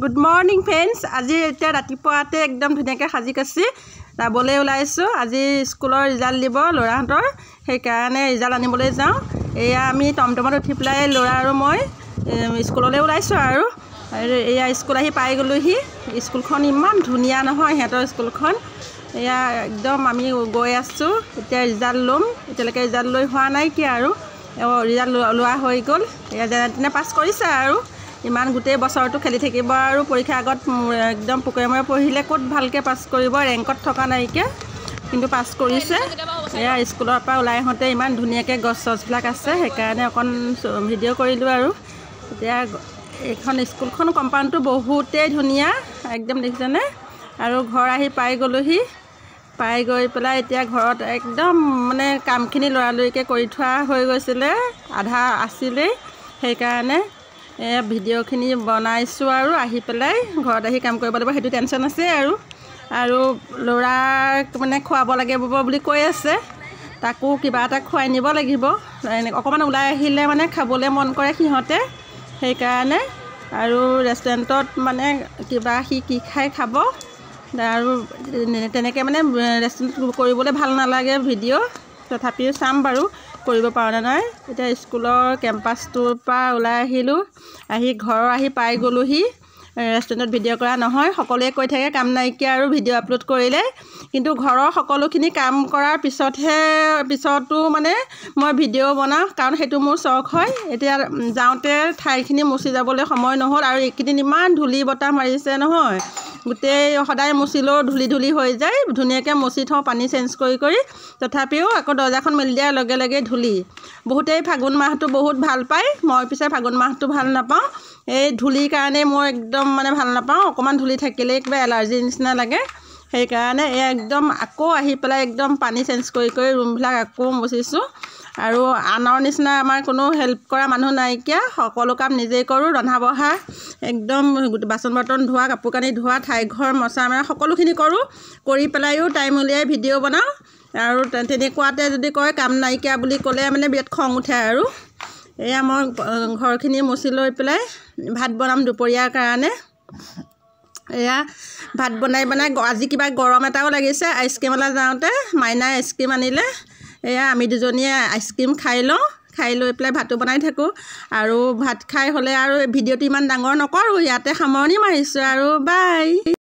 Good morning friends. আজি এতিয়া ৰাতিপুৱাতে একদম ধুনীয়াকৈ সাজি কাচি যাবলৈ ওলাইছো। আজি স্কুলৰ ৰিজাল্ট দিব ল'ৰাহঁতৰ, সেই কাৰণে ৰিজাল্ট আনিবলৈ যাওঁ। এয়া আমি টমটমত উঠি পেলাই ল'ৰা আৰু মই স্কুললৈ ওলাইছো আৰু এয়া স্কুল আহি পাই গ'লোহি। স্কুলখন ইমান ধুনীয়া নহয় সিহঁতৰ স্কুলখন। এয়া একদম আমি গৈ আছো। এতিয়া ৰিজাল্ট ল'ম। এতিয়ালৈকে ৰিজাল্ট লৈ হোৱা নাই কি আৰু ৰিজাল্ট লোৱা হৈ গ'ল। এয়া যেনে তেনে পাছ কৰিছে আৰু ইমান গোটেই বছৰটো খেলি থাকিব আৰু পৰীক্ষাৰ আগত একদম পুকুৰে মৰে পঢ়িলে ক'ত ভালকৈ পাছ কৰিব, ৰেংকত থকা নাইকিয়া, কিন্তু পাছ কৰিছে। এয়া স্কুলৰ পৰা ওলাই আহোঁতে ইমান ধুনীয়াকৈ গছ চছবিলাক আছে, সেইকাৰণে অকণ ভিডিঅ' কৰিলোঁ আৰু এতিয়া এইখন স্কুলখন কম্পাউণ্ডটো বহুতেই ধুনীয়া একদম দেখিছেনে। আৰু ঘৰ আহি পাই গ'লোহি। পাই গৈ পেলাই এতিয়া ঘৰত একদম মানে কামখিনি লৰালৰিকৈ কৰি থোৱা হৈ গৈছিলে, আধা আছিলেই, সেইকাৰণে ভিডিঅ'খিনি বনাইছোঁ আৰু আহি পেলাই ঘৰত আহি কাম কৰিব লাগিব সেইটো টেনশ্যন আছে আৰু ল'ৰাক মানে খুৱাব লাগিব বুলি কৈ আছে, তাকো কিবা এটা খুৱাই নিব লাগিব। অকণমান ওলাই আহিলে মানে খাবলৈ মন কৰে সিহঁতে, সেইকাৰণে আৰু ৰেষ্টুৰেণ্টত মানে কিবা কি খাই খাব আৰু তেনেকৈ মানে ৰেষ্টুৰেণ্টত কৰিবলৈ ভাল নালাগে ভিডিঅ', তথাপিও চাম বাৰু কৰিব পাৰোঁ নে নাই। এতিয়া স্কুলৰ কেম্পাছটোৰ পৰা ওলাই আহিলোঁ, আহি ঘৰৰ আহি পাই গ'লোহি। ৰেষ্টুৰেণ্টত ভিডিঅ' কৰা নহয়, সকলোৱে কৈ থাকে কাম নাইকিয়া আৰু ভিডিঅ' আপলোড কৰিলে, কিন্তু ঘৰৰ সকলোখিনি কাম কৰাৰ পিছতো মানে মই ভিডিঅ' বনাওঁ, কাৰণ সেইটো মোৰ চখ হয়। এতিয়া যাওঁতে ঠাইখিনি মুচি যাবলৈ সময় নহ'ল আৰু এইকেইদিন ইমান ধূলি বতাহ মাৰিছে নহয়, গোটেই সদায় মুচিলেও ধূলি হৈ যায়। ধুনীয়াকৈ মুচি থওঁ পানী চেঞ্জ কৰি, তথাপিও আকৌ দৰ্জাখন মেলি দিয়াৰ লগে লগে ধূলি। বহুতেই ফাগুণ মাহটো বহুত ভাল পায়, মই পিছে ফাগুণ মাহটো ভাল নাপাওঁ। এই ধূলিৰ কাৰণে মই একদম মানে ভাল নাপাওঁ, অকণমান ধূলি থাকিলেই কিবা এলাৰ্জিৰ নিচিনা লাগে। সেইকাৰণে এই একদম আকৌ আহি পেলাই একদম পানী চেঞ্জ কৰি ৰুমবিলাক আকৌ মুচিছোঁ। আৰু আনৰ নিচিনা আমাৰ কোনো হেল্প কৰা মানুহ নাইকিয়া, সকলো কাম নিজেই কৰোঁ। ৰন্ধা বঢ়া একদম বাচন বৰ্তন ধোৱা, কাপোৰ কানি ধোৱা, ঠাই ঘৰ মচা মেলা সকলোখিনি কৰোঁ। কৰি পেলাইও টাইম উলিয়াই ভিডিঅ' বনাওঁ। আৰু তেনেকুৱাতে যদি কয় কাম নাইকিয়া বুলি ক'লে মানে বিৰাট খং উঠে আৰু এয়া মই ঘৰখিনি মুচি লৈ পেলাই ভাত বনাম দুপৰীয়াৰ কাৰণে। এয়া ভাত বনাই আজি কিবা গৰম এটাও লাগিছে। আইচক্ৰীমলৈ যাওঁতে মাইনাই আইচক্ৰীম আনিলে, এয়া আমি দুজনীয়ে আইচক্ৰীম খাই লৈ পেলাই ভাতো বনাই থাকোঁ। আৰু ভাত খাই হ'লে আৰু ভিডিঅ'টো ইমান ডাঙৰ নকৰোঁ, ইয়াতে সামৰণি মাৰিছোঁ আৰু বাই।